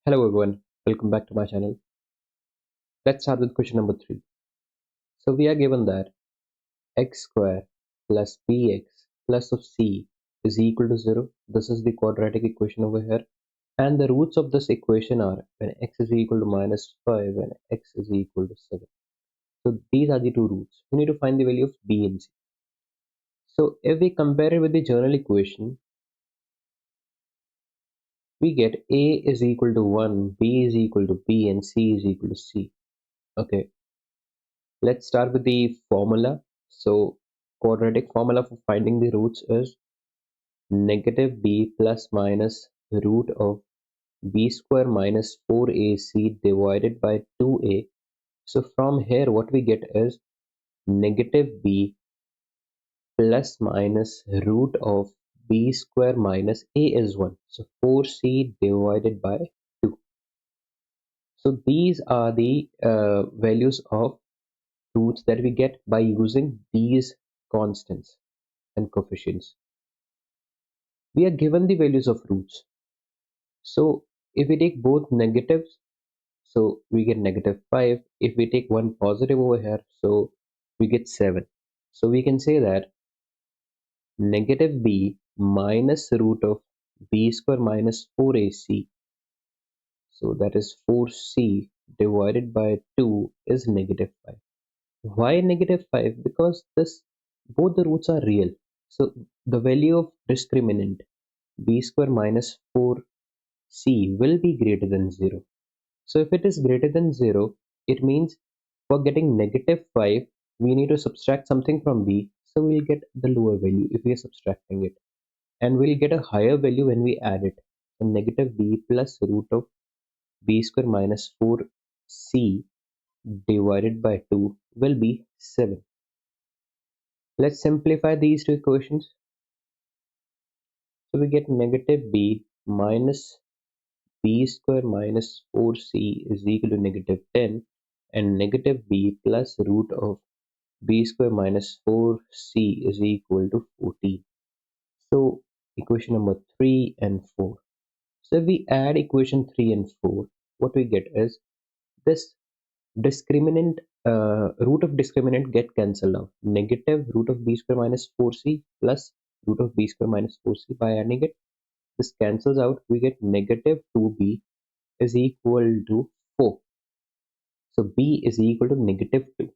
Hello everyone, welcome back to my channel. Let's start with question number 3. So we are given that x square plus bx plus of c is equal to 0. This is the quadratic equation over here. And the roots of this equation are when x is equal to minus 5 and x is equal to 7. So these are the two roots. We need to find the value of b and c. So if we compare it with the general equation, we get a is equal to 1, b is equal to b and c is equal to c. Okay. Let's start with the formula. So quadratic formula for finding the roots is negative b plus minus root of b square minus 4ac divided by 2a. So from here what we get is negative b plus minus root of b square minus a is 1. So 4c divided by 2. So these are the values of roots that we get by using these constants and coefficients. We are given the values of roots. So if we take both negatives, so we get negative 5. If we take one positive over here, so we get 7. So we can say that negative b minus root of b square minus 4ac, so that is 4c divided by 2 is negative 5. Why negative 5? Because this both the roots are real. So the value of discriminant b square minus 4c will be greater than 0. So if it is greater than 0, it means for getting negative 5, we need to subtract something from b. So we'll get the lower value if we are subtracting it. And we'll get a higher value when we add it. So negative b plus root of b square minus 4c divided by 2 will be 7. Let's simplify these two equations. So we get negative b minus b square minus 4c is equal to negative 10, and negative b plus root of b square minus 4c is equal to 14. So equation number 3 and 4. So if we add equation 3 and 4, what we get is this discriminant root of discriminant get cancelled out. Negative root of b square minus 4c plus root of b square minus 4c, by adding it, this cancels out. We get negative 2b is equal to 4. So b is equal to negative 2.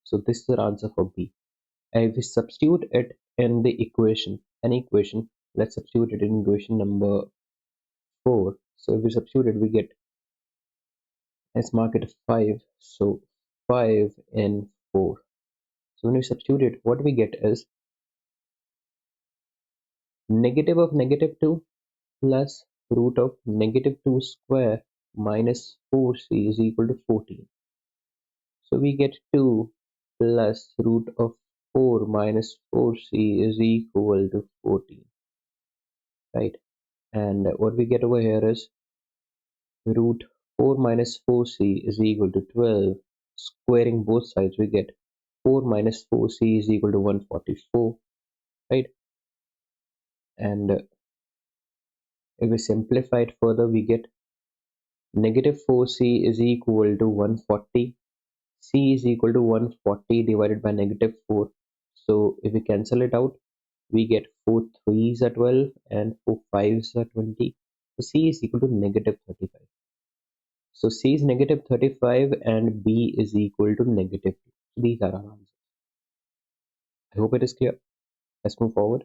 So this is our answer for b. And if we substitute it in the equation, let's substitute it in equation number 4. So if we substitute it, we get, let's mark it 5. So 5 and 4. So when we substitute it, what we get is negative of negative 2 plus root of negative 2 square minus 4c is equal to 14. So we get 2 plus root of 4 minus 4c is equal to 14, right? And what we get over here is root 4 minus 4c is equal to 12. Squaring both sides, we get 4 minus 4c is equal to 144, right? And if we simplify it further, we get negative 4c is equal to 140. C is equal to 140 divided by negative 4. So if we cancel it out, we get 4 3s are 12 and 4 5s are 20. So C is equal to negative 35. So C is negative 35 and B is equal to negative 2. These are our answers. I hope it is clear. Let's move forward.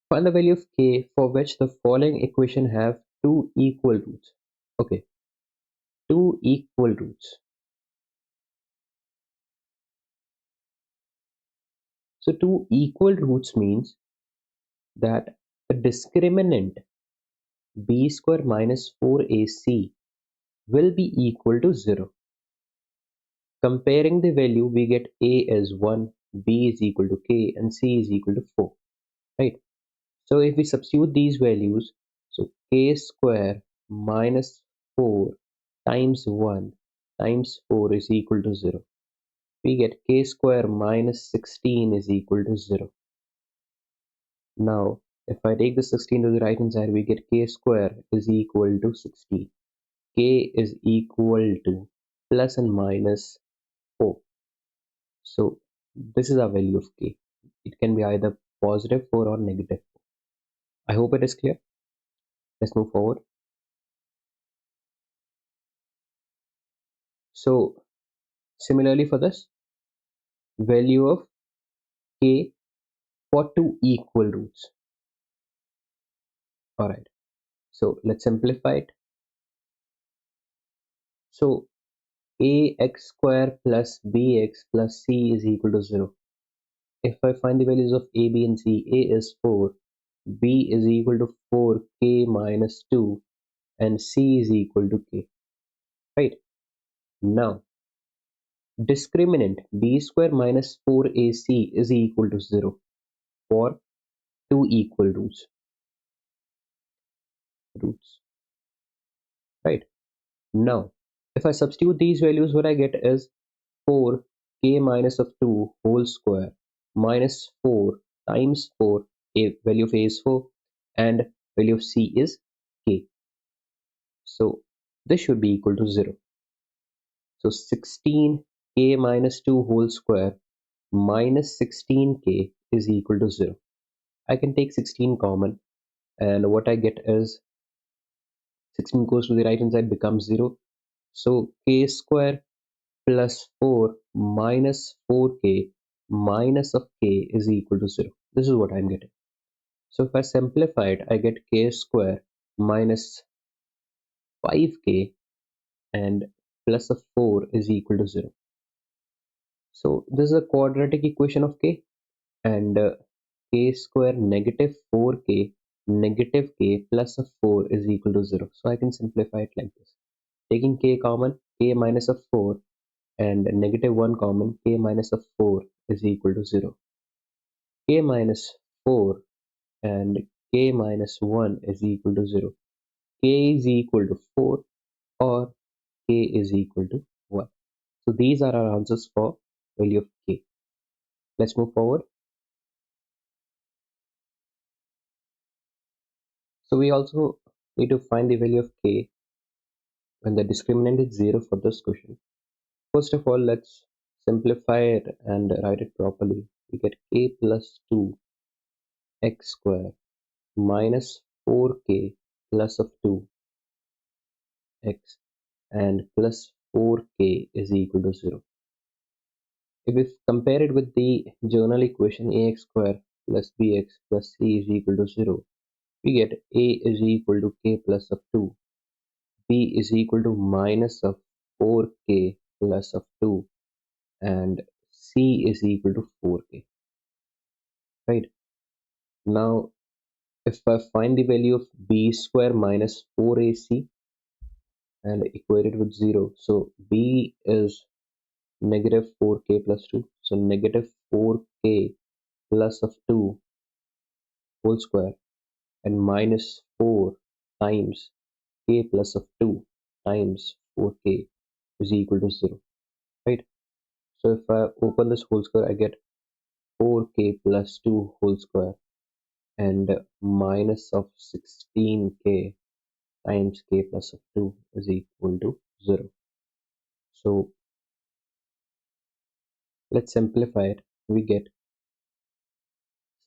Find the value of K for which the following equation have two equal roots. Okay, two equal roots. So two equal roots means that the discriminant b square minus 4ac will be equal to 0. Comparing the value, we get a as 1, b is equal to k, and c is equal to 4. Right? So if we substitute these values, so k square minus 4 times 1 times 4 is equal to 0. We get k square minus 16 is equal to 0. Now If I take the 16 to the right hand side, we get k square is equal to 16. K is equal to plus and minus 4. So this is our value of k. It can be either positive 4 or negative 4. I hope it is clear. Let's move forward. So similarly for this, value of k for two equal roots. Alright, so let's simplify it. So ax square plus bx plus c is equal to 0. If I find the values of a, b and c, a is 4, b is equal to 4k minus 2 and c is equal to k. Right? Now, discriminant b square minus 4ac is equal to 0 for two equal roots. Right? Now, if I substitute these values, what I get is 4k minus of 2 whole square minus 4 times 4, a value of a is 4 and value of c is k. So this should be equal to 0. So 16k minus 2 whole square minus 16k is equal to 0. I can take 16 common, and what I get is 16 goes to the right hand side, becomes 0. So k square plus 4 minus 4k minus of k is equal to 0. This is what I'm getting. So if I simplify it, I get k square minus 5k and plus of 4 is equal to 0. So this is a quadratic equation of k, and k square negative 4k negative k plus of 4 is equal to 0. So I can simplify it like this. Taking k common, k minus of 4 and negative 1 common, k minus of 4 is equal to 0. K minus 4 and k minus 1 is equal to 0. K is equal to 4 or k is equal to 1. So these are our answers for value of k. Let's move forward. So we also need to find the value of k when the discriminant is 0 for this question. First of all, let's simplify it and write it properly. We get k plus 2 x square minus 4k plus of 2 x and plus 4k is equal to 0. If we compare it with the journal equation ax square plus bx plus c is equal to 0, we get a is equal to k plus of 2, b is equal to minus of 4k plus of 2 and c is equal to 4k. Right? Now, if I find the value of b square minus 4ac and equate it with 0, so b is negative 4k plus 2, so negative 4k plus of 2 whole square and minus 4 times k plus of 2 times 4k is equal to 0. Right? So if I open this whole square, I get 4k plus 2 whole square and minus of 16k times k plus of 2 is equal to 0. So let's simplify it. We get,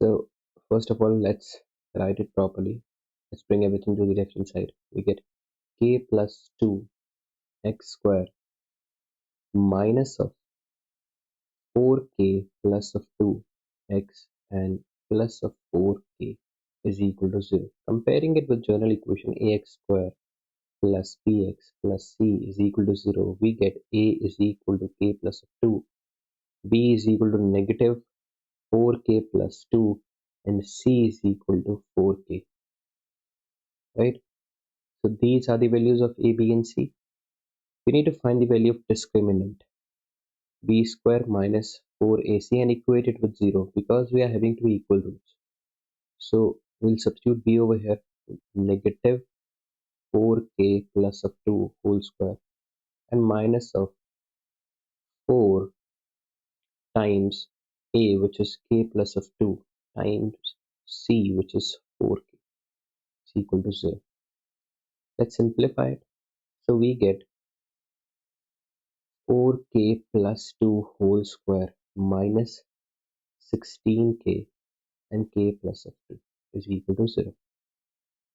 so first of all, let's write it properly. Let's bring everything to the left hand side. We get k plus 2 x square minus of 4k plus of 2 x and plus of 4k is equal to 0. Comparing it with journal equation ax square plus bx plus c is equal to 0, we get a is equal to k plus of 2, b is equal to negative 4k plus 2 and c is equal to 4k. Right? So these are the values of a, b and c. We need to find the value of discriminant b square minus 4ac and equate it with 0 because we are having two equal roots. So we'll substitute b over here, negative 4k plus of 2 whole square and minus of 4 times a, which is k plus of 2 times c, which is 4k is equal to 0. Let's simplify it. So we get 4k plus 2 whole square minus 16k and k plus of 2 is equal to 0.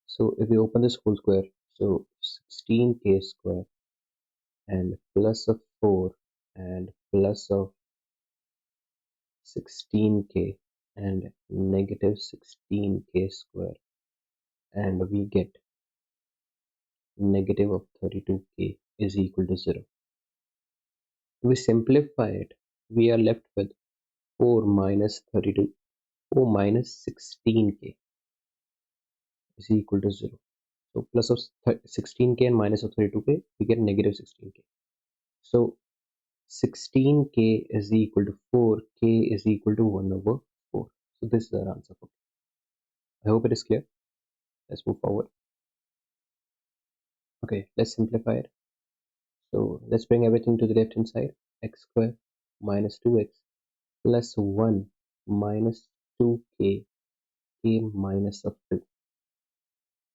So if we open this whole square, so 16k square and plus of 4 and plus of 16k and negative 16k square, and we get negative of 32k is equal to 0. We simplify it, we are left with 4 minus 32, 4 minus 16k is equal to 0. So plus of 16k and minus of 32k, we get negative 16k. So 16k is equal to 4, k is equal to 1 over 4. So this is our answer. I hope it is clear. Let's move forward. Okay, let's simplify it. So let's bring everything to the left hand side. X square minus 2x plus 1 minus 2k, k minus of 2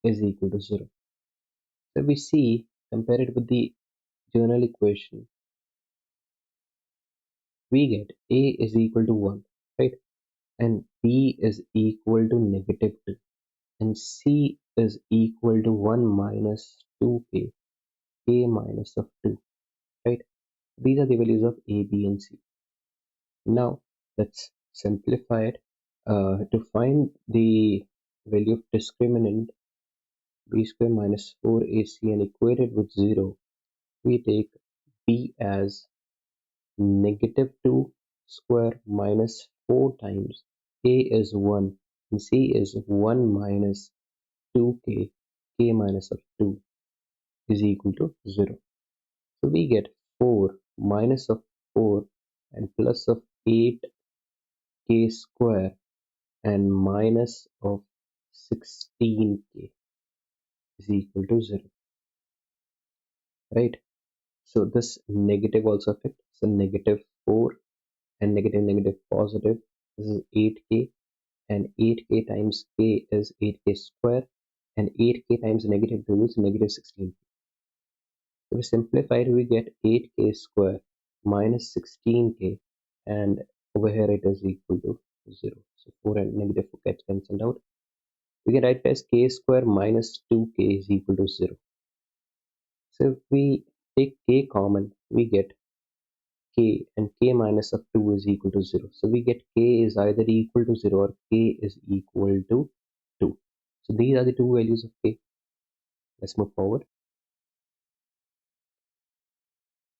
is equal to 0. So we see, compare it with the journal equation, we get a is equal to 1, right? And b is equal to negative 2. And c is equal to 1 minus 2k, k minus of 2, right? These are the values of a, b, and c. Now let's simplify it. To find the value of discriminant b square minus 4ac and equate it with 0, we take b as negative 2 square minus 4 times a is 1 and c is 1 minus 2k, k minus of 2 is equal to 0. So we get 4 minus of 4 and plus of 8k square and minus of 16k is equal to 0, right? So this negative also affects, so negative 4 and negative negative positive, this is 8k, and 8k times k is 8k square, and 8k times negative 2 is negative 16. So we simplify it, we get 8k square minus 16k, and over here it is equal to 0. So 4 and negative 4 gets cancelled out. We can write as k square minus 2k is equal to 0. So if we take k common, we get k, and k minus of 2 is equal to 0. So we get k is either equal to 0 or k is equal to 2. So these are the two values of k. Let's move forward.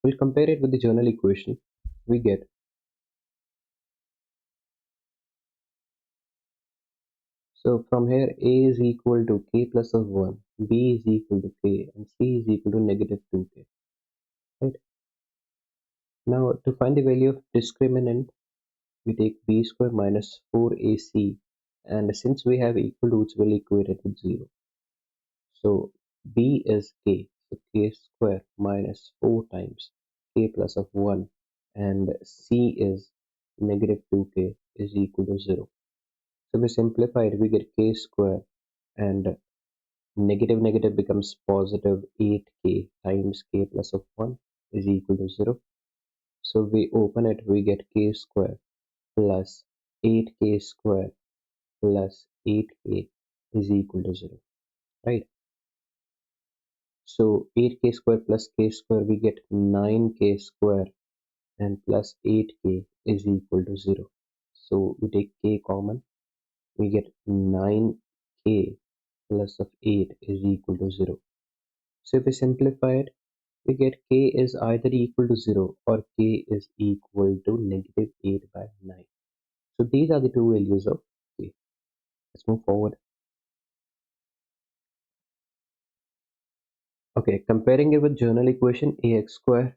We'll compare it with the journal equation. We get, so from here a is equal to k plus of 1, b is equal to k, and c is equal to negative 2k. Right? Now to find the value of discriminant, we take b square minus 4ac, and since we have equal roots, we'll equate it with 0. So b is k, so k square minus 4 times k plus of 1, and c is negative 2k is equal to 0. So we simplify it, we get k square, and negative negative becomes positive 8k times k plus of 1 is equal to 0. So we open it, we get k square plus 8k square plus 8k is equal to 0, right? So 8k square plus k square, we get 9k square, and plus 8k is equal to 0. So we take k common, we get 9k plus of 8 is equal to 0. So if we simplify it, we get k is either equal to 0 or k is equal to negative 8 by 9. So these are the two values of k. Let's move forward. Okay, comparing it with journal equation, ax square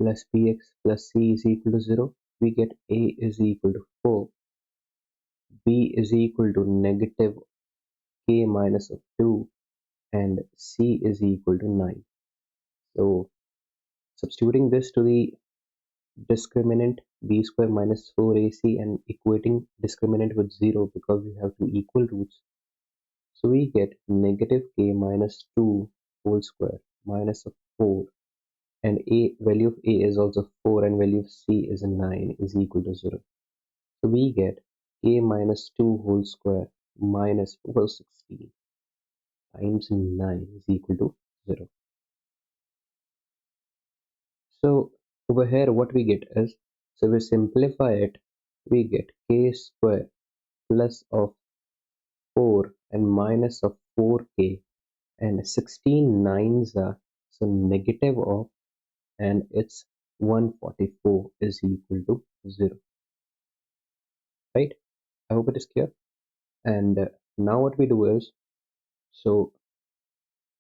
plus bx plus c is equal to 0, we get a is equal to 4, b is equal to negative k minus of 2, and c is equal to 9. So substituting this to the discriminant b square minus 4ac and equating discriminant with 0 because we have two equal roots, So we get negative k minus 2 whole square minus of 4, and a value of a is also 4 and value of c is 9 is equal to 0. So we get k minus 2 whole square minus 416 times 9 is equal to 0. So over here what we get is, so we simplify it, we get k square plus of 4 and minus of 4k, and 16 nines are, so negative of, and it's 144 is equal to 0, right? I hope it is clear. And now what we do is, so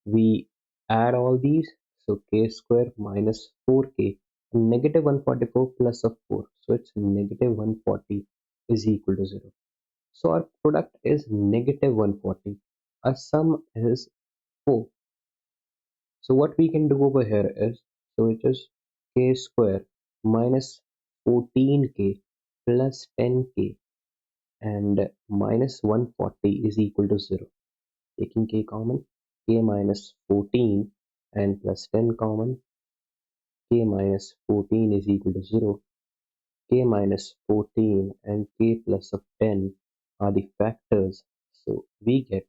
we add all these, so k square minus 4k, negative 144 plus of 4, so it's negative 140 is equal to 0. So our product is negative 140, our sum is 4. So what we can do over here is, so it is k square minus 14k plus 10k and minus 140 is equal to 0. Taking k common, k minus 14 and plus 10 common, k minus 14 is equal to 0. K minus 14 and k plus of 10 are the factors. So we get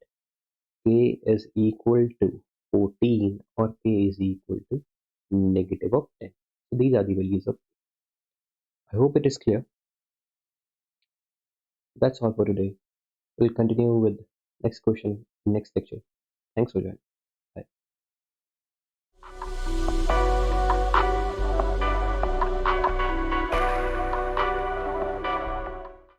k is equal to 14 or k is equal to negative of 10. So these are the values of. I hope it is clear. That's all for today. We'll continue with next question next lecture. Thanks for joining.